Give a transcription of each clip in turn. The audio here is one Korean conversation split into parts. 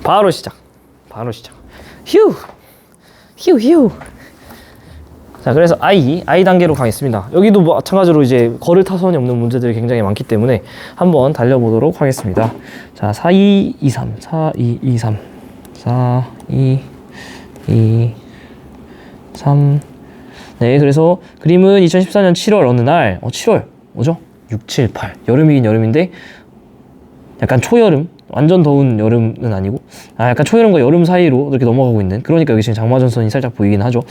바로 시작. 휴. 자, 그래서 I 단계로 가겠습니다. 여기도 마찬가지로 이제 거를 타선이 없는 문제들이 굉장히 많기 때문에 한번 달려보도록 하겠습니다. 자, 4, 2, 2, 3, 4, 2, 2, 3, 4, 2, 2, 3. 네, 그래서 그림은 2014년 7월 어느 날, 7월, 뭐죠? 6, 7, 8. 여름이긴 여름인데, 약간 초여름? 완전 더운 여름은 아니고, 약간 초여름과 여름 사이로 이렇게 넘어가고 있는, 그러니까 여기 지금 장마전선이 살짝 보이긴 하죠.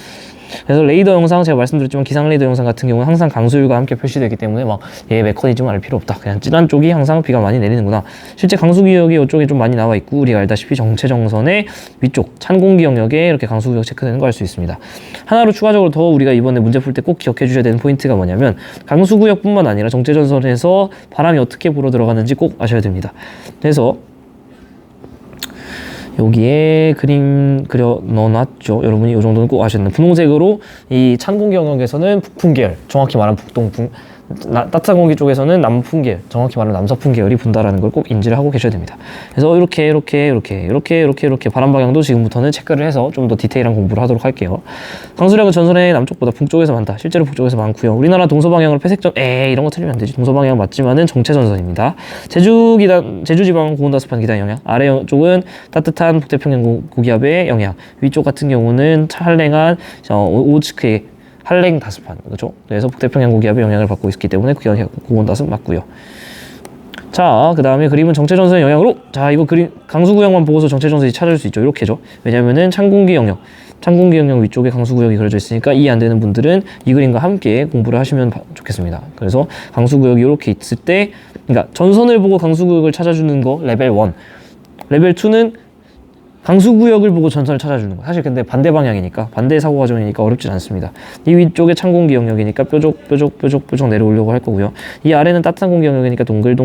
그래서 레이더 영상, 제가 말씀드렸지만 기상 레이더 영상 같은 경우는 항상 강수율과 함께 표시되기 때문에 막 얘 메커니즘 알 필요 없다. 그냥 진한 쪽이 항상 비가 많이 내리는구나. 실제 강수구역이 이쪽에 좀 많이 나와 있고, 우리가 알다시피 정체정선의 위쪽 찬 공기 영역에 이렇게 강수구역 체크되는 거 알 수 있습니다. 하나로 추가적으로 더 우리가 이번에 문제 풀 때 꼭 기억해 주셔야 되는 포인트가 뭐냐면, 강수구역뿐만 아니라 정체전선에서 바람이 어떻게 불어 들어가는지 꼭 아셔야 됩니다. 그래서 여기에 그림 그려 넣어놨죠. 여러분이 이 정도는 꼭 아셔야 됩니다. 분홍색으로 이 찬 공기 영역에서는 북풍 계열, 정확히 말하면 북동풍, 따뜻한 공기 쪽에서는 남풍 계열, 정확히 말하면 남서풍 계열이 분다라는 걸 꼭 인지를 하고 계셔야 됩니다. 그래서 이렇게 바람 방향도 지금부터는 체크를 해서 좀 더 디테일한 공부를 하도록 할게요. 강수량은 전선의 남쪽보다 북쪽에서 많다. 실제로 북쪽에서 많고요. 우리나라 동서방향으로 회색점, 이런 거 틀리면 안 되지. 동서방향 맞지만은 정체전선입니다. 제주지방 고온다습한 기단 영향, 아래 쪽은 따뜻한 북태평양 고기압의 영향, 위쪽 같은 경우는 한랭한 오츠크의 한랭 다습한, 그렇죠? 그래서 북태평양 고기압의 영향을 받고 있기 때문에 고온다습 맞고요. 자, 그 다음에 그림은 정체전선의 영향으로, 자, 이거 그림 강수구역만 보고서 정체전선이 찾을 수 있죠. 이렇게죠. 왜냐면은 찬공기 영역 위쪽에 강수구역이 그려져 있으니까 이해 안 되는 분들은 이 그림과 함께 공부를 하시면 좋겠습니다. 그래서 강수구역이 이렇게 있을 때, 그러니까 전선을 보고 강수구역을 찾아주는 거 레벨 1, 레벨 2는 강수구역을 보고 전선을 찾아주는 거. 사실 근데 반대 방향이니까, 반대 사고 과정이니까 어렵진 않습니다. 이 위쪽에 찬 공기 영역이니까 뾰족 내려오려고 할 거고요. 이 아래는 따뜻한 공기 영역이니까 동글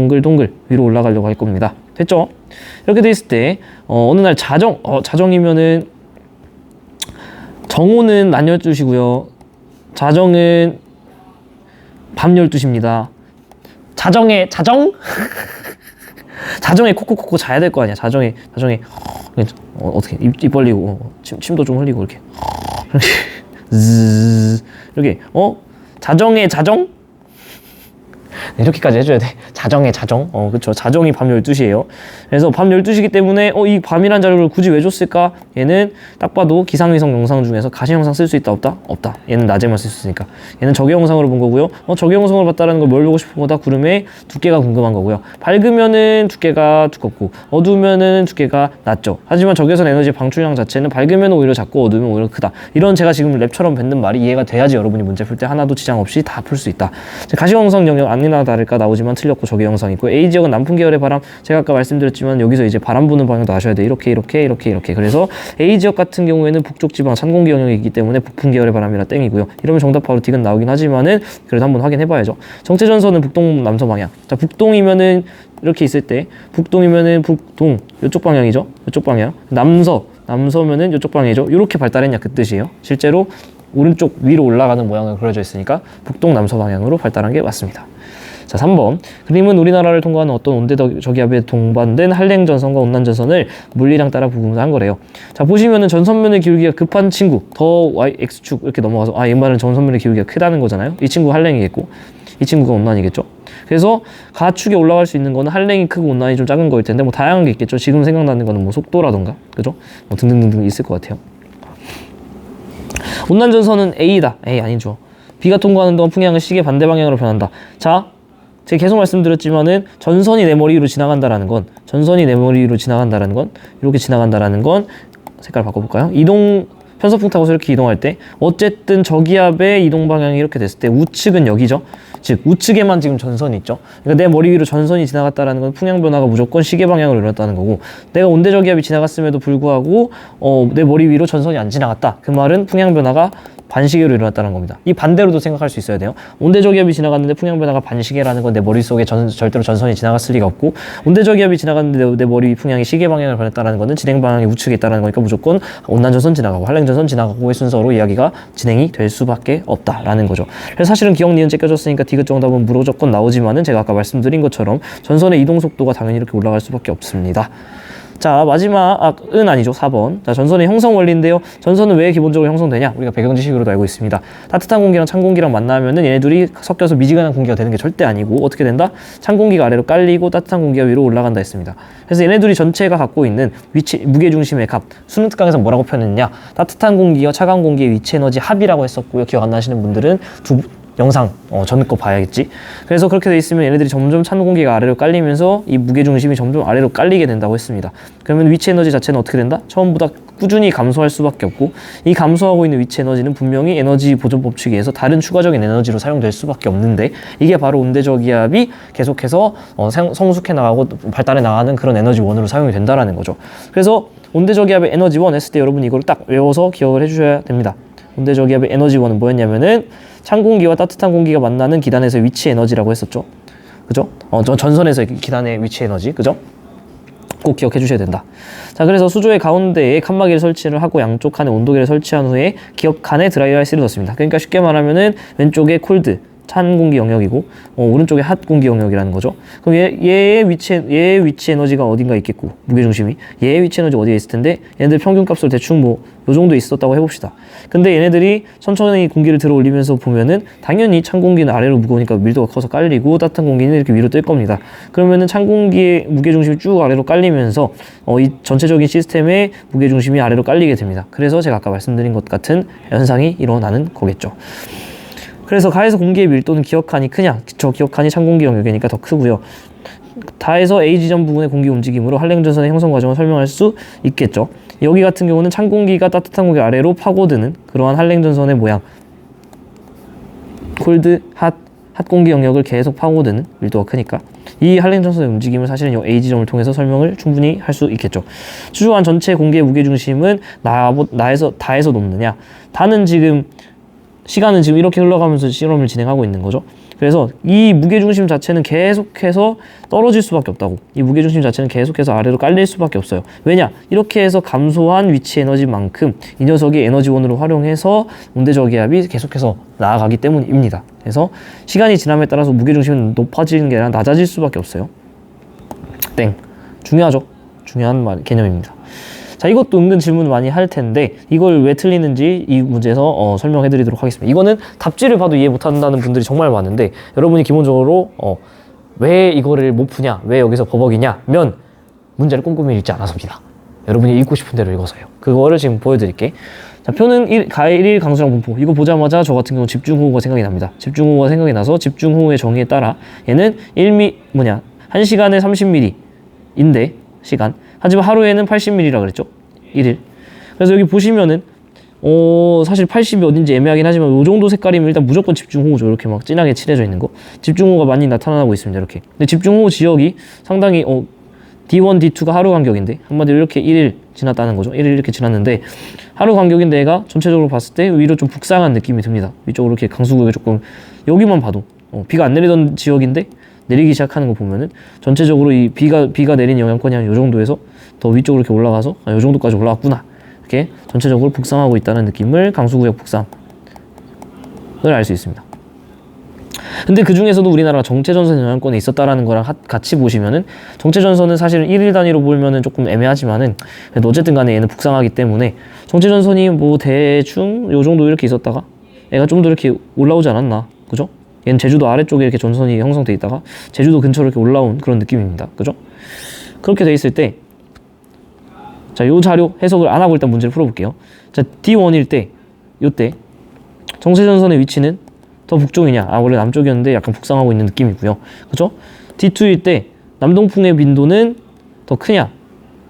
위로 올라가려고 할 겁니다. 됐죠? 이렇게 돼 있을 때 어느 날 자정이면은 정오는 낮 12시고요. 자정은 밤 12시입니다. 자정에 코코코코 자야 될 거 아니야. 자정에 어떻게 입 벌리고 침도 좀 흘리고 이렇게 이렇게 자정에 네, 이렇게까지 해줘야 돼. 자정. 그쵸. 자정이 밤 12시예요. 그래서 밤 12시기 때문에 이 밤이란 자료를 굳이 왜 줬을까? 얘는 딱 봐도 기상위성 영상 중에서 가시 영상 쓸 수 있다 없다? 없다. 얘는 낮에만 쓸 수 있으니까. 얘는 적외 영상으로 본 거고요. 적외 영상을 봤다는 걸 뭘 보고 싶은 거다? 구름의 두께가 궁금한 거고요. 밝으면은 두께가 두껍고 어두우면은 두께가 낮죠. 하지만 적외선 에너지 방출량 자체는 밝으면 오히려 작고 어두우면 오히려 크다. 이런 제가 지금 랩처럼 뱉는 말이 이해가 돼야지 여러분이 문제 풀 때 하나도 지장 없이 다 풀 수 있다. 가시 영상 영역 아니나 다를까 나오지만 틀렸고 적외 영상이 있고, A 지역은 남풍 계열의 바람, 제가 아까 말씀드렸지만 여기서 이제 바람 부는 방향도 아셔야 돼. 이렇게. 그래서 A 지역 같은 경우에는 북쪽 지방 찬 공기 영역이 있기 때문에 북풍 계열의 바람이라 땡이고요. 이러면 정답 바로 딕은 나오긴 하지만은 그래도 한번 확인해 봐야죠. 정체전선은 북동 남서 방향. 자, 북동이면은 이렇게 있을 때 북동이면은 북동 이쪽 방향이죠. 이쪽 방향. 남서면은 이쪽 방향이죠. 이렇게 발달했냐 그 뜻이에요. 실제로 오른쪽 위로 올라가는 모양을 그려져 있으니까 북동 남서 방향으로 발달한 게 맞습니다. 자, 3번. 그림은 우리나라를 통과하는 어떤 온대 저기압에 동반된 한랭전선과 온난전선을 물리량 따라 구분한 거래요. 자, 보시면은 전선면의 기울기가 급한 친구, 더 X축 이렇게 넘어가서, 이 말은 전선면의 기울기가 크다는 거잖아요. 이 친구가 한랭이겠고, 이 친구가 온난이겠죠. 그래서 가축에 올라갈 수 있는 거는 한랭이 크고 온난이 좀 작은 거일 텐데, 뭐 다양한 게 있겠죠. 지금 생각나는 거는 뭐 속도라던가, 그죠? 뭐 등등등등 있을 것 같아요. 온난전선은 A다. A 아니죠. B가 통과하는 동안 풍향은 시계 반대 방향으로 변한다. 자, 제가 계속 말씀드렸지만은 전선이 내 머리 위로 지나간다라는 건 이렇게 지나간다라는 건 색깔 바꿔볼까요? 편서풍 타고서 이렇게 이동할 때 어쨌든 저기압의 이동 방향이 이렇게 됐을 때 우측은 여기죠. 즉 우측에만 지금 전선이 있죠. 그러니까 내 머리 위로 전선이 지나갔다라는 건 풍향 변화가 무조건 시계 방향으로 일어났다는 거고, 내가 온대 저기압이 지나갔음에도 불구하고 내 머리 위로 전선이 안 지나갔다. 그 말은 풍향 변화가 반시계로 일어났다는 겁니다. 이 반대로도 생각할 수 있어야 돼요. 온대저기압이 지나갔는데 풍향 변화가 반시계라는 건 내 머릿속에 절대로 전선이 지나갔을 리가 없고, 온대저기압이 지나갔는데 내 머리 풍향이 시계 방향을 변했다는 거는 진행 방향이 우측에 있다는 거니까 무조건 온난전선 지나가고 한랭전선 지나가고의 순서로 이야기가 진행이 될 수밖에 없다라는 거죠. 그래서 사실은 기억 니은 째껴졌으니까 디귿 정답은 무조건 나오지만은 제가 아까 말씀드린 것처럼 전선의 이동 속도가 당연히 이렇게 올라갈 수밖에 없습니다. 자, 마지막은 아니죠. 4번. 자, 전선의 형성 원리인데요. 전선은 왜 기본적으로 형성되냐? 우리가 배경지식으로도 알고 있습니다. 따뜻한 공기랑 찬 공기랑 만나면은 얘네 둘이 섞여서 미지근한 공기가 되는 게 절대 아니고 어떻게 된다? 찬 공기가 아래로 깔리고 따뜻한 공기가 위로 올라간다 했습니다. 그래서 얘네 둘이 전체가 갖고 있는 위치, 무게중심의 값, 수능 특강에서 뭐라고 표현했냐? 따뜻한 공기와 차가운 공기의 위치 에너지 합이라고 했었고요. 기억 안 나시는 분들은 영상 전에 거 봐야겠지. 그래서 그렇게 돼 있으면 얘네들이 점점 찬 공기가 아래로 깔리면서 이 무게중심이 점점 아래로 깔리게 된다고 했습니다. 그러면 위치 에너지 자체는 어떻게 된다? 처음보다 꾸준히 감소할 수밖에 없고, 이 감소하고 있는 위치 에너지는 분명히 에너지 보존 법칙에 의해서 다른 추가적인 에너지로 사용될 수밖에 없는데, 이게 바로 온대저 기압이 계속해서 성숙해 나가고 발달해 나가는 그런 에너지원으로 사용이 된다라는 거죠. 그래서 온대저 기압의 에너지원 했을 때 여러분 이걸 딱 외워서 기억을 해주셔야 됩니다. 온대저 기압의 에너지원은 뭐였냐면은 찬 공기와 따뜻한 공기가 만나는 기단에서의 위치 에너지라고 했었죠. 그죠? 전선에서의 기단의 위치 에너지. 그죠? 꼭 기억해 주셔야 된다. 자, 그래서 수조의 가운데에 칸막이를 설치를 하고 양쪽 칸에 온도계를 설치한 후에 기업 칸에 드라이어 아이스를 넣습니다. 그러니까 쉽게 말하면은 왼쪽에 콜드, 찬 공기 영역이고 오른쪽에 핫 공기 영역이라는 거죠. 그럼 얘의 위치 에너지가 어딘가 있겠고, 무게중심이 얘의 위치 에너지가 어디에 있을 텐데, 얘네들 평균값으로 대충 요 정도 있었다고 해봅시다. 근데 얘네들이 천천히 공기를 들어 올리면서 보면은 당연히 찬 공기는 아래로 무거우니까 밀도가 커서 깔리고 따뜻한 공기는 이렇게 위로 뜰 겁니다. 그러면은 찬 공기의 무게중심이 쭉 아래로 깔리면서 이 전체적인 시스템의 무게중심이 아래로 깔리게 됩니다. 그래서 제가 아까 말씀드린 것 같은 현상이 일어나는 거겠죠. 그래서 가에서 공기의 밀도는 기역칸이 크냐? 저 기역칸이 찬 공기 영역이니까 더 크고요. 다에서 A 지점 부분의 공기 움직임으로 한랭전선의 형성 과정을 설명할 수 있겠죠. 여기 같은 경우는 찬 공기가 따뜻한 공기 아래로 파고드는 그러한 한랭전선의 모양, 콜드, 핫 공기 영역을 계속 파고드는 밀도가 크니까 이 한랭전선의 움직임을 사실은 이 A 지점을 통해서 설명을 충분히 할 수 있겠죠. 수조안 전체 공기의 무게중심은 다에서 높느냐? 다는 지금 시간은 지금 이렇게 흘러가면서 실험을 진행하고 있는 거죠. 그래서 이 무게중심 자체는 계속해서 떨어질 수밖에 없다고. 이 무게중심 자체는 계속해서 아래로 깔릴 수밖에 없어요. 왜냐? 이렇게 해서 감소한 위치 에너지만큼 이 녀석이 에너지원으로 활용해서 온대저 기압이 계속해서 나아가기 때문입니다. 그래서 시간이 지남에 따라서 무게중심은 높아지는 게 아니라 낮아질 수밖에 없어요. 땡. 중요하죠. 중요한 개념입니다. 자, 이것도 은근 질문 많이 할 텐데 이걸 왜 틀리는지 이 문제에서 설명해 드리도록 하겠습니다. 이거는 답지를 봐도 이해 못한다는 분들이 정말 많은데, 여러분이 기본적으로 왜 이거를 못 푸냐, 왜 여기서 버벅이냐면 문제를 꼼꼼히 읽지 않아서입니다. 여러분이 읽고 싶은 대로 읽어서요. 그거를 지금 보여드릴게. 자, 표는 가의 1 강수량 분포. 이거 보자마자 저 같은 경우 집중호우가 생각이 납니다. 집중호우가 생각이 나서 집중호우의 정의에 따라 얘는 1시간에 30mm인데 시간. 하지만 하루에는 80mm라 그랬죠. 1일. 그래서 여기 보시면은 사실 80이 어딘지 애매하긴 하지만 이 정도 색깔이면 일단 무조건 집중호우죠. 이렇게 막 진하게 칠해져 있는 거. 집중호우가 많이 나타나고 있습니다. 이렇게. 근데 집중호우 지역이 상당히 D1, D2가 하루 간격인데, 한마디로 이렇게 1일 지났다는 거죠. 1일 이렇게 지났는데 하루 간격인데 얘가 전체적으로 봤을 때 위로 좀 북상한 느낌이 듭니다. 위쪽으로 이렇게 강수구역이 조금, 여기만 봐도 비가 안 내리던 지역인데 내리기 시작하는 거 보면은 전체적으로 이 비가 내린 영향권이 한 요 정도에서 더 위쪽으로 이렇게 올라가서 요 정도까지 올라왔구나, 이렇게 전체적으로 북상하고 있다는 느낌을 강수구역 북상을 알 수 있습니다. 근데 그 중에서도 우리나라가 정체전선 영향권에 있었다라는 거랑 같이 보시면은, 정체전선은 사실은 1일 단위로 보면은 조금 애매하지만은 그래도 어쨌든 간에 얘는 북상하기 때문에 정체전선이 뭐 대충 요 정도 이렇게 있었다가 얘가 좀 더 이렇게 올라오지 않았나, 그죠? 얘는 제주도 아래쪽에 이렇게 전선이 형성돼 있다가 제주도 근처로 이렇게 올라온 그런 느낌입니다. 그죠? 그렇게 돼 있을 때, 자, 요 자료 해석을 안 하고 일단 문제를 풀어볼게요. 자, D1일 때, 요때 정체전선의 위치는 더 북쪽이냐? 원래 남쪽이었는데 약간 북상하고 있는 느낌이고요. 그죠? D2일 때 남동풍의 빈도는 더 크냐?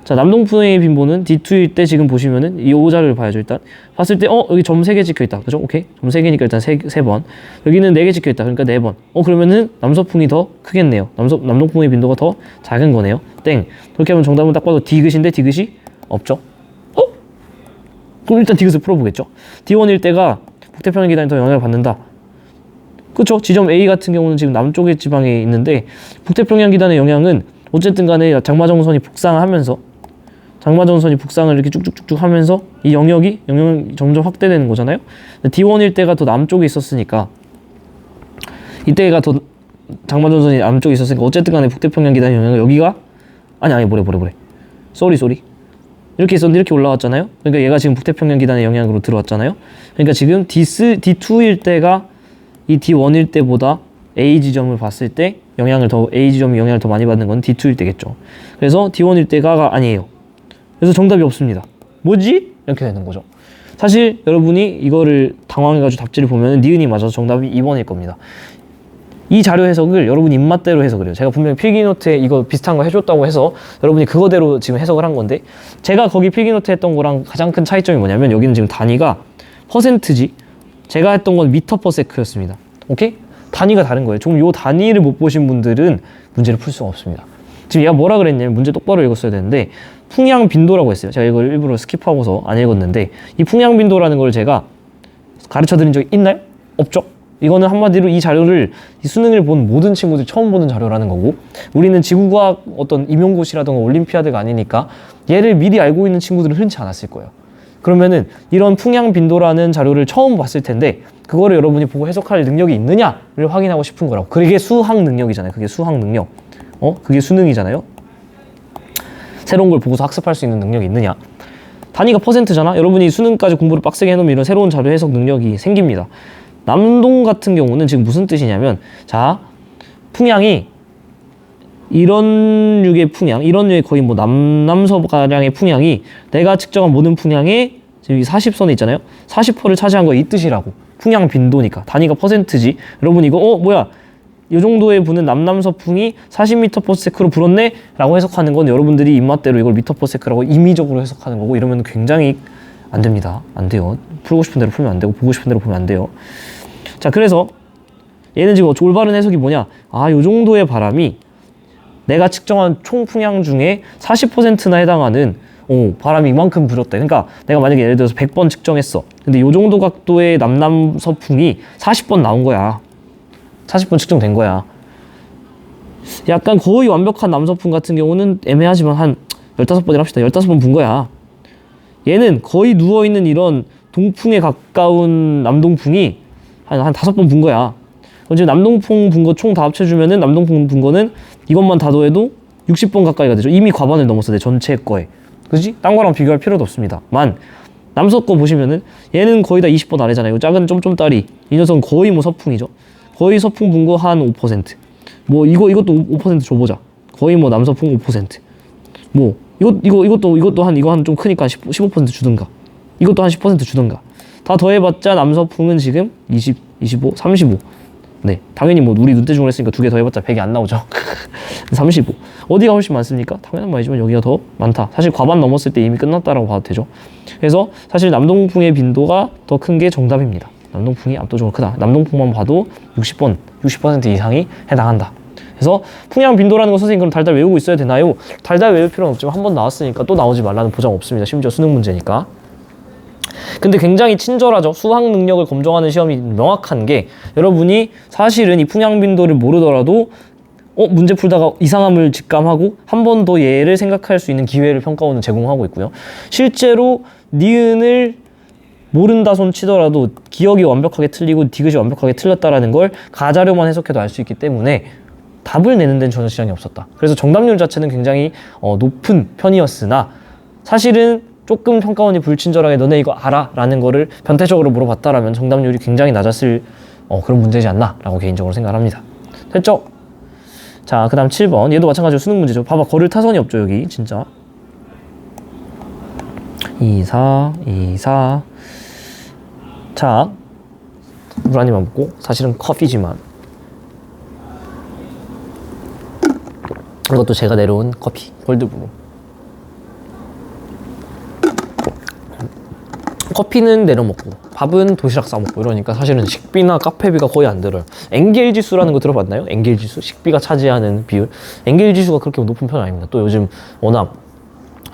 자, 남동풍의 빈도는 D2일 때 지금 보시면은 이 자료를 봐야죠. 일단 봤을 때 여기 점 3개 찍혀있다. 그죠? 오케이. 점 3개니까 일단 3번. 여기는 4개 찍혀있다. 그러니까 4번. 그러면은 남서풍이 더 크겠네요. 남동풍의 빈도가 더 작은 거네요. 땡. 그렇게 하면 정답은 딱 봐도 디귿인데 디귿이 없죠. 그럼 일단 디귿을 풀어보겠죠. D1일 때가 북태평양 기단이 더 영향을 받는다. 그렇죠. 지점 A 같은 경우는 지금 남쪽의 지방에 있는데 북태평양 기단의 영향은 어쨌든 간에 장마정선이 북상하면서 장마정선이 북상을 이렇게 쭉쭉쭉쭉 하면서 이 영역이 점점 확대되는 거잖아요. D1일 때가 더 남쪽에 있었으니까, 이때가 더 장마정선이 남쪽에 있었으니까 어쨌든 간에 북태평양 기단의 영향은 여기가 뭐래 쏘리 이렇게 있었는데 이렇게 올라왔잖아요. 그러니까 얘가 지금 북태평양 기단의 영향으로 들어왔잖아요. 그러니까 지금 D2일 때가 이 D1일 때보다 A 지점을 봤을 때 A 지점이 영향을 더 많이 받는 건 D2일 때겠죠. 그래서 D1일 때가 아니에요. 그래서 정답이 없습니다. 뭐지? 이렇게 되는 거죠. 사실 여러분이 이거를 당황해가지고 답지를 보면 니은이 맞아서 정답이 2번일 겁니다. 이 자료 해석을 여러분 입맛대로 해서 그래요. 제가 분명히 필기노트에 이거 비슷한 거 해줬다고 해서 여러분이 그거대로 지금 해석을 한 건데, 제가 거기 필기노트 했던 거랑 가장 큰 차이점이 뭐냐면 여기는 지금 단위가 퍼센트지, 제가 했던 건 미터 퍼 세크였습니다. 오케이? 단위가 다른 거예요. 지금 요 단위를 못 보신 분들은 문제를 풀 수가 없습니다. 지금 얘가 뭐라 그랬냐면 문제 똑바로 읽었어야 되는데 풍향 빈도라고 했어요. 제가 이걸 일부러 스킵하고서 안 읽었는데 이 풍향 빈도라는 걸 제가 가르쳐 드린 적이 있나요? 없죠? 이거는 한마디로 이 자료를, 이 수능을 본 모든 친구들이 처음 보는 자료라는 거고, 우리는 지구과학 어떤 임용고시라든가 올림피아드가 아니니까 얘를 미리 알고 있는 친구들은 흔치 않았을 거예요. 그러면은 이런 풍향 빈도라는 자료를 처음 봤을 텐데 그거를 여러분이 보고 해석할 능력이 있느냐를 확인하고 싶은 거라고. 그게 수학 능력이잖아요. 그게 수학 능력. 그게 수능이잖아요. 새로운 걸 보고서 학습할 수 있는 능력이 있느냐. 단위가 퍼센트잖아. 여러분이 수능까지 공부를 빡세게 해놓으면 이런 새로운 자료 해석 능력이 생깁니다. 남동 같은 경우는 지금 무슨 뜻이냐면, 자, 풍향이 이런 류의 풍향, 이런 류의 거의 뭐 남남서가량의 풍향이 내가 측정한 모든 풍향의 지금 이 40선에 있잖아요. 40%를 차지한 거 이 뜻이라고. 풍향 빈도니까. 단위가 퍼센트지. 여러분 이거 뭐야? 이 정도에 부는 남남서풍이 40m/s로 불었네? 라고 해석하는 건 여러분들이 입맛대로 이걸 미터/s라고 임의적으로 해석하는 거고, 이러면 굉장히 안 됩니다. 안 돼요. 풀고 싶은 대로 풀면 안 되고 보고 싶은 대로 보면 안 돼요. 자, 그래서 얘는 지금 올바른 해석이 뭐냐? 요 정도의 바람이 내가 측정한 총 풍향 중에 40%나 해당하는 바람이 이만큼 불었다. 그러니까 내가 만약에 예를 들어서 100번 측정했어. 근데 요 정도 각도의 남남서풍이 40번 나온 거야. 40번 측정된 거야. 약간 거의 완벽한 남서풍 같은 경우는 애매하지만 한 15번이라 합시다. 15번 분 거야. 얘는 거의 누워있는 이런 동풍에 가까운 남동풍이 한 5번 분 거야. 그럼 지금 남동풍 분 거 총 다 합쳐주면은 남동풍 분 거는 이것만 다 더해도 60번 가까이가 되죠. 이미 과반을 넘었어, 내 전체 거에. 그지? 딴 거랑 비교할 필요도 없습니다. 남서 거 보시면은 얘는 거의 다 20번 아래잖아요. 작은 점점다리. 이 녀석은 거의 뭐 서풍이죠. 거의 서풍 분 거 한 5%. 뭐 이것도 5% 줘보자. 거의 뭐 남서풍 5%. 뭐 이것도 한 좀 크니까 15% 주든가. 이것도 한 10% 주든가. 다 더해봤자 남서풍은 지금 20, 25, 35. 네, 당연히 뭐 우리 눈대중으로 했으니까 두 개 더해봤자 100이 안 나오죠. 35. 어디가 훨씬 많습니까? 당연한 말이지만 여기가 더 많다. 사실 과반 넘었을 때 이미 끝났다라고 봐도 되죠. 그래서 사실 남동풍의 빈도가 더 큰 게 정답입니다. 남동풍이 압도적으로 크다. 남동풍만 봐도 60% 이상이 해당한다. 그래서 풍향 빈도라는 거 선생님 그럼 달달 외우고 있어야 되나요? 달달 외울 필요는 없지만 한 번 나왔으니까 또 나오지 말라는 보장 없습니다. 심지어 수능 문제니까. 근데 굉장히 친절하죠. 수학 능력을 검증하는 시험이 명확한 게, 여러분이 사실은 이 풍향 빈도를 모르더라도 문제 풀다가 이상함을 직감하고 한 번 더 얘를 생각할 수 있는 기회를 평가원은 제공하고 있고요. 실제로 니은을 모른다 손 치더라도 기억이 완벽하게 틀리고 디귿이 완벽하게 틀렸다라는 걸 가자료만 해석해도 알 수 있기 때문에 답을 내는 데는 전혀 지장이 없었다. 그래서 정답률 자체는 굉장히 높은 편이었으나, 사실은 조금 평가원이 불친절하게 너네 이거 알아? 라는 거를 변태적으로 물어봤다라면 정답률이 굉장히 낮았을 그런 문제지 않나 라고 개인적으로 생각합니다. 됐죠? 자, 그 다음 7번. 얘도 마찬가지로 수능 문제죠. 봐봐, 거릴 타선이 없죠 여기 진짜. 2, 4, 2, 4. 자, 물 한 입만 먹고, 사실은 커피지만 이것도 제가 내려온 커피, 콜드브루. 커피는 내려먹고 밥은 도시락 싸먹고 이러니까 사실은 식비나 카페비가 거의 안 들어요. 엔겔 지수라는 거 들어봤나요? 엔겔 지수? 식비가 차지하는 비율. 엔겔 지수가 그렇게 높은 편은 아닙니다. 또 요즘 워낙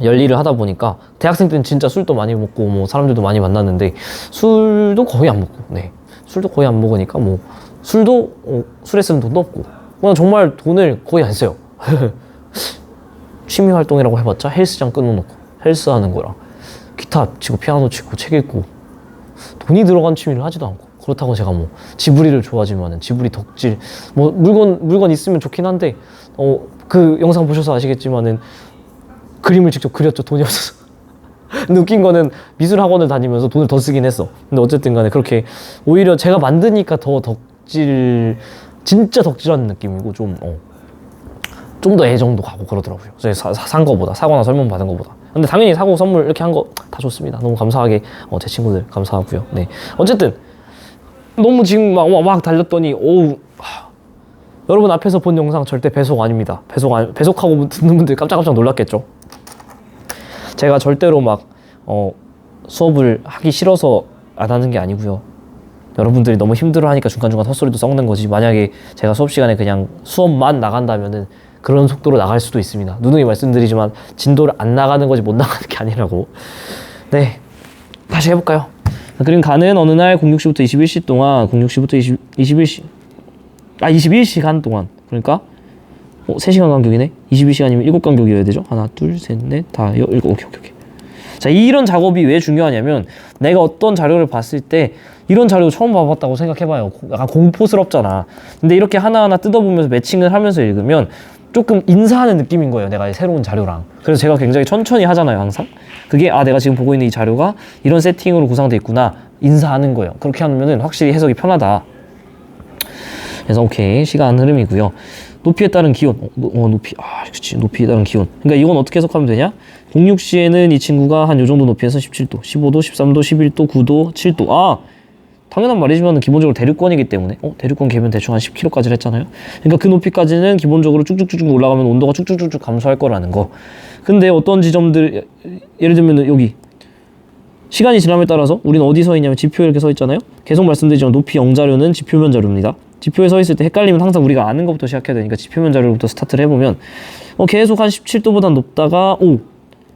열일을 하다 보니까 대학생 때는 진짜 술도 많이 먹고 뭐 사람들도 많이 만났는데 술도 거의 안 먹고, 네, 술도 거의 안 먹으니까 뭐 술도 술에 쓰는 돈도 없고 그냥 정말 돈을 거의 안 써요. 취미 활동이라고 해봤자 헬스장 끊어놓고 헬스하는 거랑 기타 치고 피아노 치고 책 읽고 돈이 들어간 취미를 하지도 않고, 그렇다고 제가 뭐 지브리를 좋아하지만은 지브리 덕질 뭐 물건 있으면 좋긴 한데 그 영상 보셔서 아시겠지만은 그림을 직접 그렸죠. 돈이 없어서. 근데 웃긴 거는 미술 학원을 다니면서 돈을 더 쓰긴 했어. 근데 어쨌든 간에 그렇게 오히려 제가 만드니까 더 진짜 덕질하는 느낌이고 좀 더 애정도 가고 그러더라고요. 산 거보다, 사거나 설문 받은 거보다. 근데 당연히 사고 선물 이렇게 한 거 다 좋습니다. 너무 감사하게 제 친구들 감사하고요. 네, 어쨌든 너무 지금 막 달렸더니 여러분 앞에서 본 영상 절대 배속 아닙니다. 배속하고 듣는 분들 깜짝깜짝 놀랐겠죠. 제가 절대로 막 수업을 하기 싫어서 안 하는 게 아니고요. 여러분들이 너무 힘들어하니까 중간중간 헛소리도 썩는 거지. 만약에 제가 수업 시간에 그냥 수업만 나간다면은 그런 속도로 나갈 수도 있습니다. 누누이 말씀드리지만 진도를 안 나가는 거지 못 나가는 게 아니라고. 네, 다시 해볼까요? 그림 가는 어느 날 06시부터 21시 동안 21시간 동안 그러니까 3시간 간격이네. 21시간이면 7간격이어야 되죠. 하나, 둘, 셋, 넷, 다, 7. 오케이. 자, 이런 작업이 왜 중요하냐면 내가 어떤 자료를 봤을 때 이런 자료 처음 봐봤다고 생각해봐요. 약간 공포스럽잖아. 근데 이렇게 하나하나 뜯어보면서 매칭을 하면서 읽으면 조금 인사하는 느낌인 거예요. 내가 새로운 자료랑. 그래서 제가 굉장히 천천히 하잖아요. 항상. 그게 내가 지금 보고 있는 이 자료가 이런 세팅으로 구성되어 있구나. 인사하는 거예요. 그렇게 하면은 확실히 해석이 편하다. 그래서 오케이. 시간 흐름이고요. 높이에 따른 기온. 그치. 높이에 따른 기온. 그러니까 이건 어떻게 해석하면 되냐? 06시에는 이 친구가 한 요 정도 높이에서 17도, 15도, 13도, 11도, 9도, 7도. 당연한 말이지만 기본적으로 대륙권이기 때문에 대륙권 개면 대충 한 10km까지 했잖아요. 그러니까 그 높이까지는 기본적으로 쭉쭉쭉 올라가면 온도가 쭉쭉쭉 감소할 거라는 거. 근데 어떤 지점들, 예를 들면 여기 시간이 지남에 따라서 우리는 어디 서 있냐면 지표에 이렇게 서 있잖아요. 계속 말씀드리지만 높이 0자료는 지표면 자료입니다. 지표에 서 있을 때 헷갈리면 항상 우리가 아는 것부터 시작해야 되니까 지표면 자료부터 스타트를 해보면 계속 한 17도보다 높다가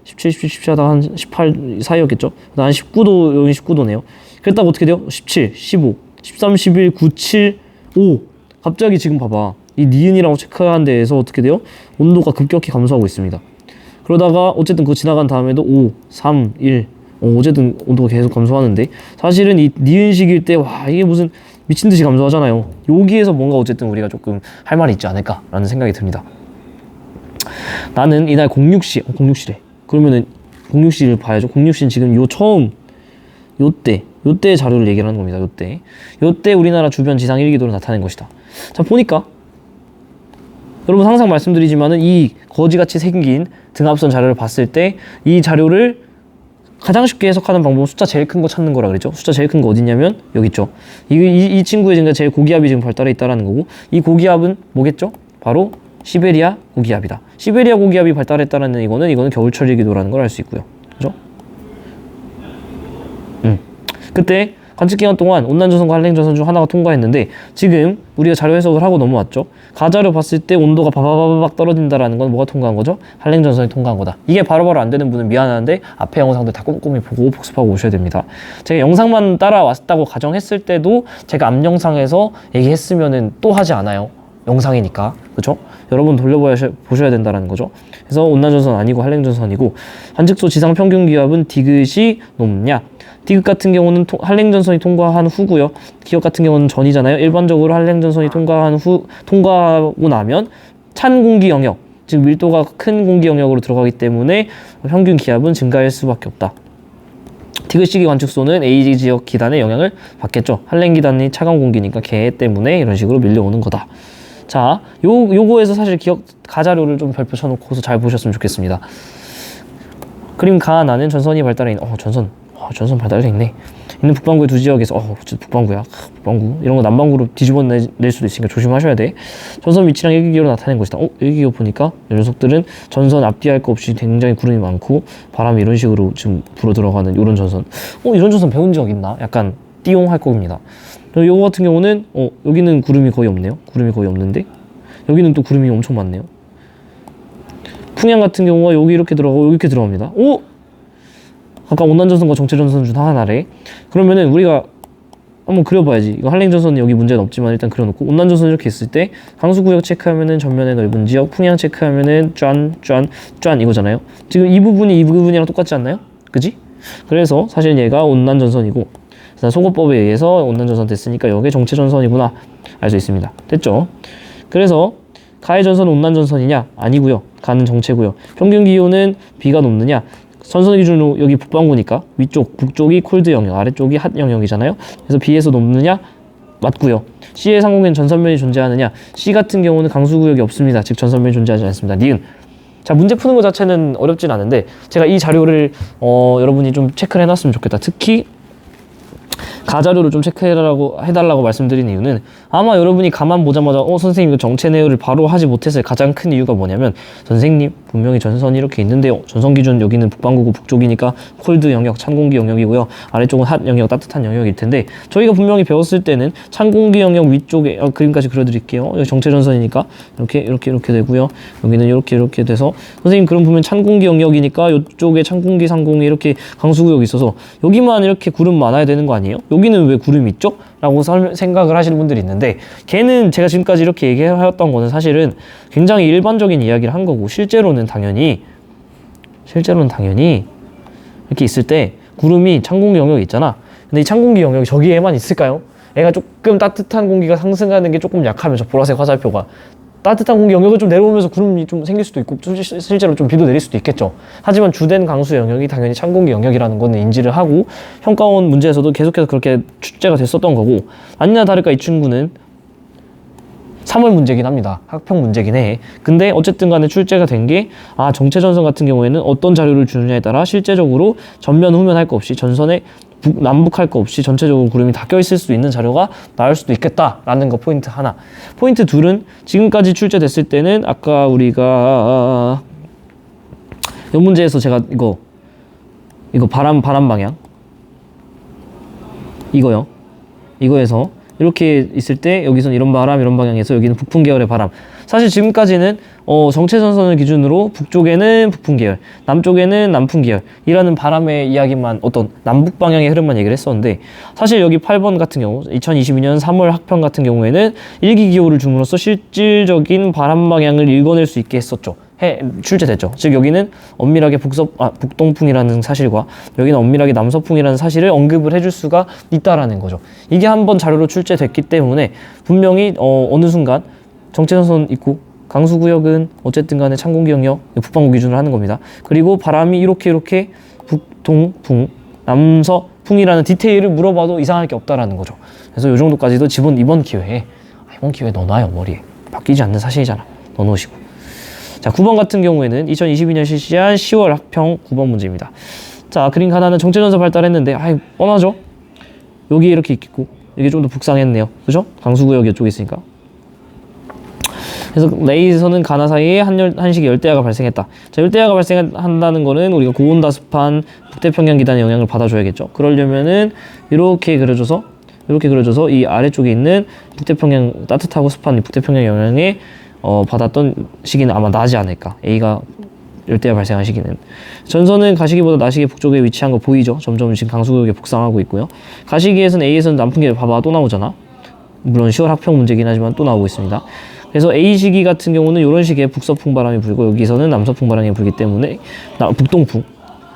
17, 17 하다가 한 18 사이였겠죠. 한 19도, 여기 19도네요. 그랬다가 어떻게 돼요? 17, 15, 13, 11, 9, 7, 5. 갑자기 지금 봐봐. 이 니은이라고 체크한 데에서 어떻게 돼요? 온도가 급격히 감소하고 있습니다. 그러다가 어쨌든 그거 지나간 다음에도 5, 3, 1. 어쨌든 온도가 계속 감소하는데 사실은 이 니은식일 때 이게 무슨 미친 듯이 감소하잖아요. 여기에서 뭔가 어쨌든 우리가 조금 할 말이 있지 않을까라는 생각이 듭니다. 나는 이날 06시, 06시래. 그러면은 06시를 봐야죠. 06시는 지금 요때 자료를 얘기를 하는 겁니다. 요때 우리나라 주변 지상 일기도를 나타낸 것이다. 자, 보니까 여러분 항상 말씀드리지만은 이 거지같이 생긴 등압선 자료를 봤을 때 이 자료를 가장 쉽게 해석하는 방법은 숫자 제일 큰 거 찾는 거라 그랬죠. 숫자 제일 큰 거 어디냐면 여기 있죠. 이 친구의 지금 제일 고기압이 지금 발달해 있다라는 거고, 이 고기압은 뭐겠죠? 바로 시베리아 고기압이다. 시베리아 고기압이 발달했다라는 이거는 겨울철 일기도라는 걸 알 수 있고요. 그죠? 그때 관측 기간 동안 온난전선과 한랭전선 중 하나가 통과했는데 지금 우리가 자료 해석을 하고 넘어왔죠. 가자료 봤을 때 온도가 바바바박 떨어진다라는 건 뭐가 통과한 거죠? 한랭전선이 통과한 거다. 이게 바로바로 안 되는 분은 미안한데 앞에 영상들 다 꼼꼼히 보고 복습하고 오셔야 됩니다. 제가 영상만 따라왔다고 가정했을 때도 제가 앞 영상에서 얘기했으면은 또 하지 않아요. 영상이니까. 그죠? 여러분 돌려보셔야 된다는 거죠. 그래서 온난전선 아니고 한랭전선이고, 관측소 지상 평균 기압은 디귿이 높냐? 디귿 같은 경우는 한랭전선이 통과한 후고요. 기압 같은 경우는 전이잖아요. 일반적으로 한랭전선이 통과하고 나면 찬 공기 영역, 즉 밀도가 큰 공기 영역으로 들어가기 때문에 평균 기압은 증가할 수밖에 없다. 디귿 시기 관측소는 A 지역 기단의 영향을 받겠죠. 한랭 기단이 차가운 공기니까 걔 때문에 이런 식으로 밀려오는 거다. 자, 요거에서 사실 가자료를 좀 별표 쳐놓고서 잘 보셨으면 좋겠습니다. 그림 가 나는 전선이 발달해 있는 전선 발달해 있네. 있는 북반구의 두 지역에서 북반구야. 북반구 이런 거 남반구로 뒤집어 낼 수도 있으니까 조심하셔야 돼. 전선 위치랑 일기기로 나타낸 것이다. 일기기 보니까 이 녀석들은 전선 앞뒤할 거 없이 굉장히 구름이 많고 바람이 이런 식으로 지금 불어 들어가는 이런 전선. 이런 전선 배운 적 있나? 약간 띠용할 겁니다. 요거 같은 경우는 여기는 구름이 거의 없네요. 구름이 거의 없는데 여기는 또 구름이 엄청 많네요. 풍양 같은 경우가 여기 이렇게 들어가고 여기 이렇게 들어갑니다. 아까 온난전선과 정체전선 중 하나래. 그러면은 우리가 한번 그려봐야지. 이거 한랭전선은 여기 문제는 없지만 일단 그려놓고, 온난전선 이렇게 있을 때 강수구역 체크하면은 전면의 넓은 지역, 풍양 체크하면은 짠 이거잖아요. 지금 이 부분이랑 똑같지 않나요? 그지? 그래서 사실 얘가 온난전선이고, 소거법에 의해서 온난전선 됐으니까 여기에 정체전선이구나 알 수 있습니다. 됐죠? 그래서 가의 전선은 온난 전선이냐? 아니고요. 가는 정체고요. 평균 기온은 B가 높느냐? 전선 기준으로 여기 북반구니까 위쪽, 북쪽이 콜드 영역, 아래쪽이 핫 영역이잖아요. 그래서 B에서 높느냐? 맞고요. C의 상공에는 전선면이 존재하느냐? C 같은 경우는 강수구역이 없습니다. 즉 전선면이 존재하지 않습니다. 니은. 자, 문제 푸는 것 자체는 어렵진 않은데 제가 이 자료를 여러분이 좀 체크를 해놨으면 좋겠다. 특히 가자료를 좀 체크해달라고 말씀드린 이유는 아마 여러분이 가만 보자마자 선생님 이거 정체 내역을 바로 하지 못했을 가장 큰 이유가 뭐냐면 선생님 분명히 전선이 이렇게 있는데요. 전선 기준 여기는 북반구고 북쪽이니까 콜드 영역, 찬 공기 영역이고요. 아래쪽은 핫 영역, 따뜻한 영역일 텐데 저희가 분명히 배웠을 때는 찬 공기 영역 위쪽에 그림까지 그려드릴게요. 여기 정체 전선이니까 이렇게 되고요. 여기는 이렇게 돼서 선생님 그럼 보면 찬 공기 영역이니까 이쪽에 찬 공기 상공에 이렇게 강수구역이 있어서 여기만 이렇게 구름 많아야 되는 거 아니에요? 여기는 왜 구름이 있죠? 라고 생각을 하시는 분들이 있는데 걔는 제가 지금까지 이렇게 얘기해왔던 거는 사실은 굉장히 일반적인 이야기를 한 거고 실제로는 당연히 이렇게 있을 때 구름이 찬 공기 영역이 있잖아. 근데 이 찬 공기 영역이 저기에만 있을까요? 애가 조금 따뜻한 공기가 상승하는 게 조금 약하면 저 보라색 화살표가 따뜻한 공기 영역을 좀 내려오면서 구름이 좀 생길 수도 있고 실제로 좀 비도 내릴 수도 있겠죠. 하지만 주된 강수 영역이 당연히 찬 공기 영역이라는 건 인지를 하고 평가원 문제에서도 계속해서 그렇게 출제가 됐었던 거고 아니나 다를까 이 친구는 3월 문제긴 합니다. 학평 문제긴 해. 근데 어쨌든 간에 출제가 된 게 정체 전선 같은 경우에는 어떤 자료를 주느냐에 따라 실제적으로 전면 후면 할 거 없이 전선에 남북 할 거 없이 전체적으로 구름이 다 껴있을 수 있는 자료가 나올 수도 있겠다라는 거 포인트 하나. 포인트 둘은 지금까지 출제됐을 때는 아까 우리가 이 문제에서 제가 이거 바람 방향 이거에서 이렇게 있을 때 여기선 이런 바람 이런 방향에서 여기는 북풍 계열의 바람. 사실 지금까지는 정체 전선을 기준으로 북쪽에는 북풍 계열, 남쪽에는 남풍 계열이라는 바람의 이야기만 어떤 남북 방향의 흐름만 얘기를 했었는데 사실 여기 8번 같은 경우 2022년 3월 학평 같은 경우에는 일기기호를 줌으로써 실질적인 바람 방향을 읽어낼 수 있게 했었죠. 출제됐죠. 즉 여기는 엄밀하게 북동풍이라는 사실과 여기는 엄밀하게 남서풍이라는 사실을 언급을 해줄 수가 있다라는 거죠. 이게 한번 자료로 출제됐기 때문에 분명히 어느 순간 정체전선 있고 강수구역은 어쨌든 간에 찬공기 영역 북반구 기준으로 하는 겁니다. 그리고 바람이 이렇게 북동풍 남서풍이라는 디테일을 물어봐도 이상할 게 없다라는 거죠. 그래서 이 정도까지도 이번 기회에 넣어놔요. 머리에 바뀌지 않는 사실이잖아. 넣어놓으시고. 자, 9번 같은 경우에는 2022년 실시한 10월 학평 9번 문제입니다. 자, 그림 하나는 정체전선 발달했는데 뻔하죠? 여기 이렇게 있겠고 이게 좀 더 북상했네요. 그죠? 강수구역 이쪽에 있으니까. 그래서 A선은 가나 사이에 한식의 열대야가 발생했다. 자, 열대야가 발생한다는 거는 우리가 고온다습한 북태평양 기단의 영향을 받아줘야겠죠. 그러려면은 이렇게 그려줘서 이 아래쪽에 있는 북태평양 따뜻하고 습한 북태평양 영향에 받았던 시기는 아마 나지 않을까. A가 열대야 발생한 시기는. 전선은 가시기보다 나시기 북쪽에 위치한 거 보이죠? 점점 지금 강수구역에 북상하고 있고요. 가시기에서는 A에서는 남풍계 봐봐 또 나오잖아. 물론 10월 학평 문제긴 하지만 또 나오고 있습니다. 그래서 A 시기 같은 경우는 이런 식의 북서풍 바람이 불고 여기서는 남서풍 바람이 불기 때문에 북동풍.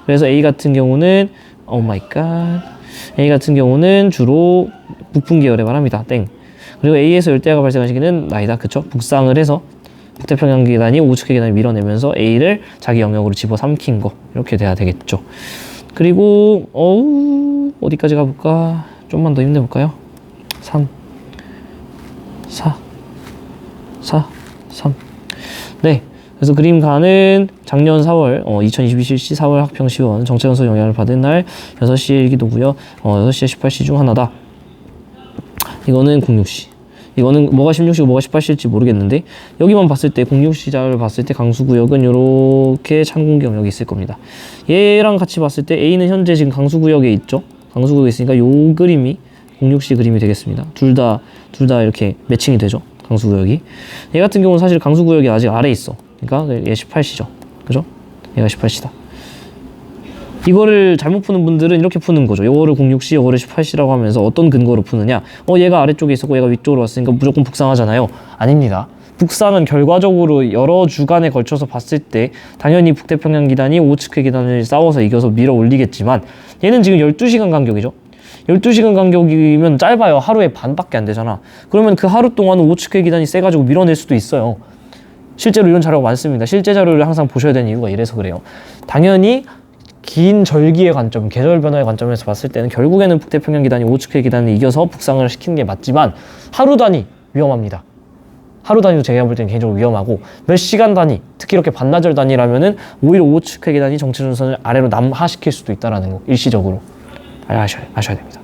그래서 A 같은 경우는 A 같은 경우는 주로 북풍 계열의 바람이다. 땡. 그리고 A에서 열대야가 발생한 시기는 나이다. 그쵸? 북상을 해서 북태평양 기단이 오후측의 기단을 밀어내면서 A를 자기 영역으로 집어삼킨 거. 이렇게 돼야 되겠죠. 그리고 어디까지 가볼까? 좀만 더 힘내볼까요? 3 3. 네. 그래서 그림 가는 작년 4월, 2022 실시 4월 학평 시원 정체전선 영향을 받은 날 6시의 일기도고요. 6시에 18시 중 하나다. 이거는 06시. 이거는 뭐가 16시고 뭐가 18시일지 모르겠는데 여기만 봤을 때 06시 자료를 봤을 때 강수구역은 이렇게 찬공기 영역이 있을 겁니다. 얘랑 같이 봤을 때 A는 현재 지금 강수구역에 있죠. 강수구역에 있으니까 요 그림이 06시 그림이 되겠습니다. 둘 다 이렇게 매칭이 되죠. 강수구역이. 얘 같은 경우는 사실 강수구역이 아직 아래에 있어. 그러니까 얘 18시죠. 그죠? 얘가 18시다. 이거를 잘못 푸는 분들은 이렇게 푸는 거죠. 요거를 06시, 요거를 18시라고 하면서 어떤 근거로 푸느냐? 얘가 아래쪽에 있었고 얘가 위쪽으로 왔으니까 무조건 북상하잖아요. 아닙니다. 북상은 결과적으로 여러 주간에 걸쳐서 봤을 때 당연히 북태평양 기단이 오츠크 기단을 싸워서 이겨서 밀어 올리겠지만 얘는 지금 12시간 간격이죠. 12시간 간격이면 짧아요. 하루에 반밖에 안 되잖아. 그러면 그 하루 동안은 오츠크 기단이 세가지고 밀어낼 수도 있어요. 실제로 이런 자료가 많습니다. 실제 자료를 항상 보셔야 되는 이유가 이래서 그래요. 당연히 긴 절기의 관점, 계절 변화의 관점에서 봤을 때는 결국에는 북태평양 기단이 오츠크의 기단을 이겨서 북상을 시키는 게 맞지만 하루 단위 위험합니다. 하루 단위도 제가 볼 때는 개인적으로 위험하고 몇 시간 단위, 특히 이렇게 반나절 단위라면은 오히려 오츠크의 기단이 정체전선을 아래로 남하시킬 수도 있다라는 거, 일시적으로 아셔야 됩니다.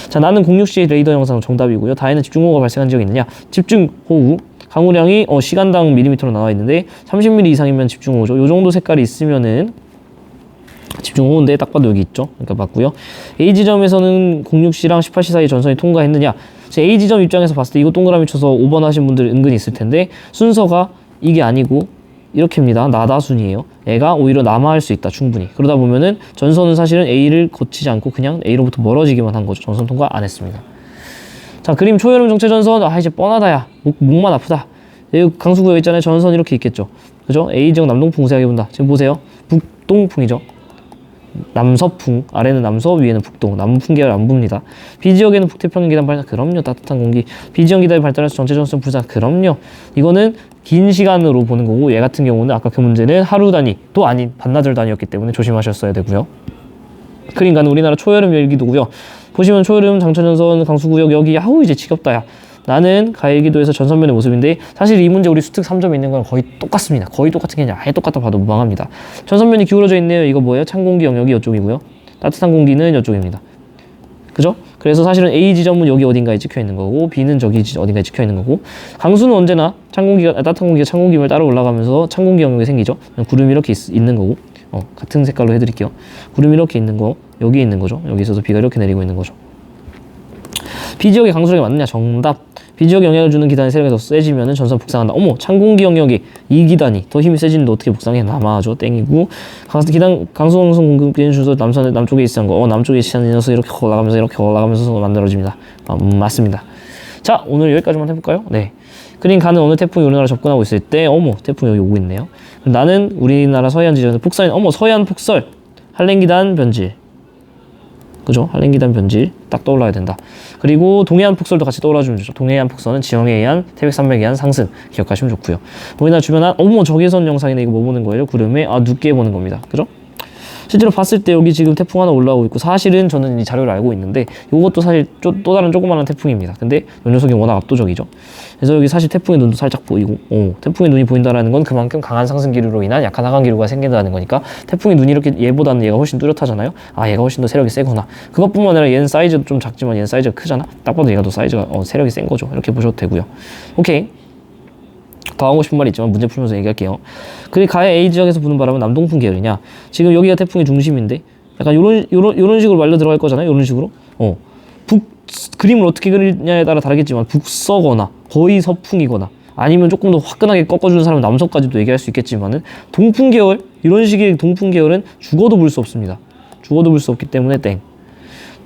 자, 나는 06시의 레이더 영상 정답이고요. 다에는 집중호우가 발생한 지역이 있느냐? 집중호우 강우량이 시간당 밀리미터로 나와 있는데 30mm 이상이면 집중호우죠. 요 정도 색깔이 있으면은 집중호우인데 딱 봐도 여기 있죠. 그러니까 맞고요. A지점에서는 06시랑 18시 사이 전선이 통과했느냐? A지점 입장에서 봤을 때 이거 동그라미 쳐서 5번 하신 분들 은근히 있을 텐데 순서가 이게 아니고 이렇게입니다. 나다순이에요. 얘가 오히려 남아할 수 있다. 충분히. 그러다 보면은 전선은 사실은 A를 거치지 않고 그냥 A로부터 멀어지기만 한 거죠. 전선 통과 안 했습니다. 자, 그림 초여름 정체전선. 이제 뻔하다 야. 목만 아프다. 여기 강수구역 있잖아요. 전선 이렇게 있겠죠. 그죠? A지역 남동풍 우세하게 본다. 지금 보세요. 북동풍이죠. 남서풍, 아래는 남서, 위에는 북동, 남풍 계열 안 봅니다. B지역에는 북태평양 기단 발달, 그럼요. 따뜻한 공기. B지역 기단이 발달해서 전체전선 불상, 그럼요. 이거는 긴 시간으로 보는 거고, 얘 같은 경우는 아까 그 문제는 하루 단위도 아닌 반나절 단위였기 때문에 조심하셨어야 되고요. 그림가는 우리나라 초여름 열기도고요. 보시면 초여름 장천전선 강수구역 여기 이제 지겹다 야. 나는 가일기도에서 전선면의 모습인데 사실 이 문제 우리 수특 3점에 있는 건 거의 똑같습니다. 거의 똑같은 게 아니라 아예 똑같다 봐도 무방합니다. 전선면이 기울어져 있네요. 이거 뭐예요? 찬 공기 영역이 이쪽이고요. 따뜻한 공기는 이쪽입니다. 그죠? 그래서 사실은 A 지점은 여기 어딘가에 찍혀 있는 거고 B는 저기 어딘가에 찍혀 있는 거고 강수는 언제나 따뜻한 공기가 찬 공기를 따라 올라가면서 찬 공기 영역이 생기죠. 구름이 이렇게 있는 거고 같은 색깔로 해드릴게요. 구름이 이렇게 있는 거 여기 있는 거죠. 여기서도 비가 이렇게 내리고 있는 거죠. B지역의 강수력이 맞느냐? 정답. B지역 영향을 주는 기단의 세력이 더 세지면 전선 북상한다. 찬 공기 영역이 이 기단이 더 힘이 세지는데 어떻게 북상해? 남아죠. 땡이고 강수강성 공급기는 주소 남쪽에 있는 거 남쪽에 있는 녀석 이렇게 올라가면서 만들어집니다. 맞습니다. 자, 오늘 여기까지만 해볼까요? 네. 그림 가는 어느 태풍이 우리나라 접근하고 있을 때 태풍이 여기 오고 있네요. 나는 우리나라 서해안 지점에서 북서인 서해안 북설 한랭기단 변질. 그죠? 한랭기단 변질 딱 떠올라야 된다. 그리고 동해안 폭설도 같이 떠올라주면 좋죠. 동해안 폭설은 지형에 의한 태백산맥에 의한 상승 기억하시면 좋고요. 우리나라 주변한 적외선 영상이네. 이거 뭐 보는 거예요? 구름에 눕게 보는 겁니다. 그죠? 실제로 봤을 때 여기 지금 태풍 하나 올라오고 있고 사실은 저는 이 자료를 알고 있는데 이것도 사실 또 다른 조그마한 태풍입니다. 근데 이 녀석이 워낙 압도적이죠. 그래서 여기 사실 태풍의 눈도 살짝 보이고 태풍의 눈이 보인다는 건 그만큼 강한 상승 기류로 인한 약한 하강 기류가 생긴다는 거니까 태풍의 눈이 이렇게 얘보다는 얘가 훨씬 뚜렷하잖아요. 얘가 훨씬 더 세력이 세구나. 그것뿐만 아니라 얘는 사이즈도 좀 작지만 얘는 사이즈가 크잖아. 딱 봐도 얘가 더 사이즈가 세력이 센 거죠. 이렇게 보셔도 되고요. 오케이. 더 하고 싶은 말이 있지만 문제 풀면서 얘기할게요. 그리고 가해 A 지역에서 부는 바람은 남동풍 계열이냐? 지금 여기가 태풍의 중심인데 약간 요런 식으로 말려 들어갈 거잖아요. 요런 식으로. 그림을 어떻게 그리냐에 따라 다르겠지만 북서거나 거의 서풍이거나 아니면 조금 더 화끈하게 꺾어주는 사람은 남서까지도 얘기할 수 있겠지만은 동풍 계열 이런 식의 동풍 계열은 죽어도 볼 수 없습니다. 죽어도 볼 수 없기 때문에 땡.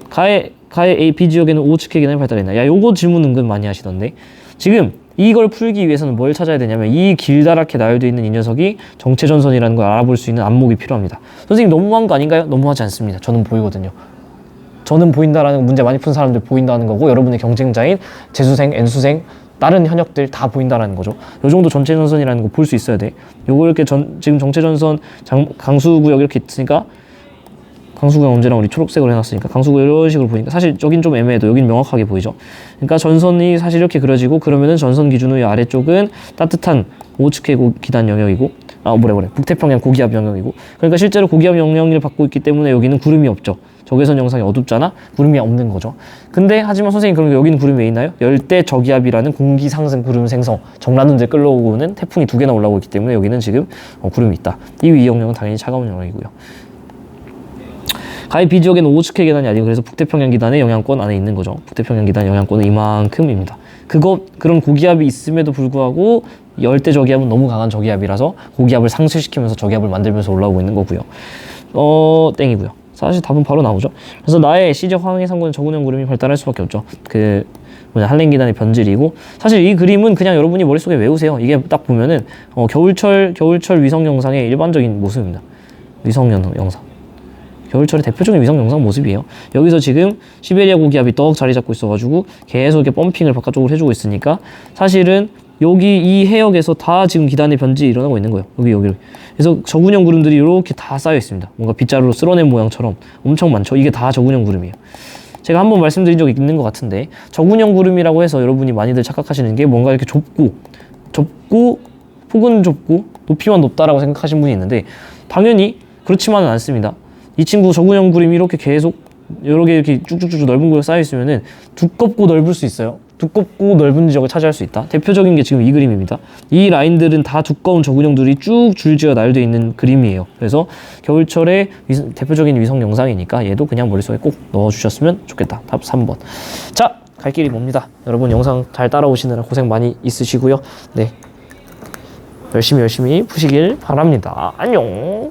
가해 A, B 지역에는 오츠케 기단이 발달했나? 요거 질문 은근 많이 하시던데 지금 이걸 풀기 위해서는 뭘 찾아야 되냐면 이 길다랗게 나열되어 있는 이 녀석이 정체전선이라는 걸 알아볼 수 있는 안목이 필요합니다. 선생님 너무한 거 아닌가요? 너무하지 않습니다. 저는 보이거든요. 저는 보인다라는 문제 많이 푼 사람들 보인다는 거고 여러분의 경쟁자인 재수생, N수생, 다른 현역들 다 보인다라는 거죠. 요 정도 전체전선이라는 거 볼 수 있어야 돼. 요거 이렇게 지금 정체전선 강수구역 이렇게 있으니까 강수구역 언제나 우리 초록색으로 해놨으니까 강수구역 이런 식으로 보니까 사실 여긴 좀 애매해도 여긴 명확하게 보이죠. 그러니까 전선이 사실 이렇게 그려지고 그러면은 전선 기준의 아래쪽은 따뜻한 오츠케 기단 영역이고 북태평양 고기압 영역이고 그러니까 실제로 고기압 영역을 받고 있기 때문에 여기는 구름이 없죠. 적외선 영상이 어둡잖아. 구름이 없는 거죠. 근데 하지만 선생님 그럼 여기는 구름이 왜 있나요? 열대 저기압이라는 공기 상승 구름 생성 정라눈들 끌러오고 오는 태풍이 2개나 올라오고 있기 때문에 여기는 지금 구름이 있다. 이 위 영역은 당연히 차가운 영역이고요. 가해 B 지역에는 오츠케 기단이 아니고 그래서 북태평양 기단의 영향권 안에 있는 거죠. 북태평양 기단 영향권은 이만큼입니다. 그런 고기압이 있음에도 불구하고 열대 저기압은 너무 강한 저기압이라서 고기압을 상쇄시키면서 저기압을 만들면서 올라오고 있는 거고요. 땡이고요. 사실 답은 바로 나오죠. 그래서 나의 C지역 화강의 상권은 저군형 구름이 발달할 수밖에 없죠. 한랭 기단의 변질이고 사실 이 그림은 그냥 여러분이 머릿속에 외우세요. 이게 딱 보면은 겨울철 위성 영상의 일반적인 모습입니다. 위성 영상. 겨울철의 대표적인 위성 영상 모습이에요. 여기서 지금 시베리아 고기압이 떡 자리 잡고 있어가지고 계속 이렇게 펌핑을 바깥쪽으로 해주고 있으니까 사실은 여기 이 해역에서 다 지금 기단의 변질이 일어나고 있는 거예요. 여기. 그래서 저군형 구름들이 이렇게 다 쌓여 있습니다. 뭔가 빗자루로 쓸어낸 모양처럼 엄청 많죠. 이게 다 저군형 구름이에요. 제가 한번 말씀드린 적이 있는 것 같은데, 저군형 구름이라고 해서 여러분이 많이들 착각하시는 게 뭔가 이렇게 좁고 폭은 좁고 높이만 높다라고 생각하시는 분이 있는데, 당연히 그렇지만은 않습니다. 이 친구 저군형 구름이 이렇게 계속 여러 개 이렇게 쭉쭉쭉 넓은 구가 쌓여 있으면은 두껍고 넓을 수 있어요. 두껍고 넓은 지역을 차지할 수 있다. 대표적인 게 지금 이 그림입니다. 이 라인들은 다 두꺼운 저군형들이 쭉 줄지어 나열되어 있는 그림이에요. 그래서 겨울철에 대표적인 위성 영상이니까 얘도 그냥 머릿속에 꼭 넣어주셨으면 좋겠다. 답 3번. 자, 갈 길이 멉니다. 여러분 영상 잘 따라오시느라 고생 많이 있으시고요. 네, 열심히 푸시길 바랍니다. 안녕.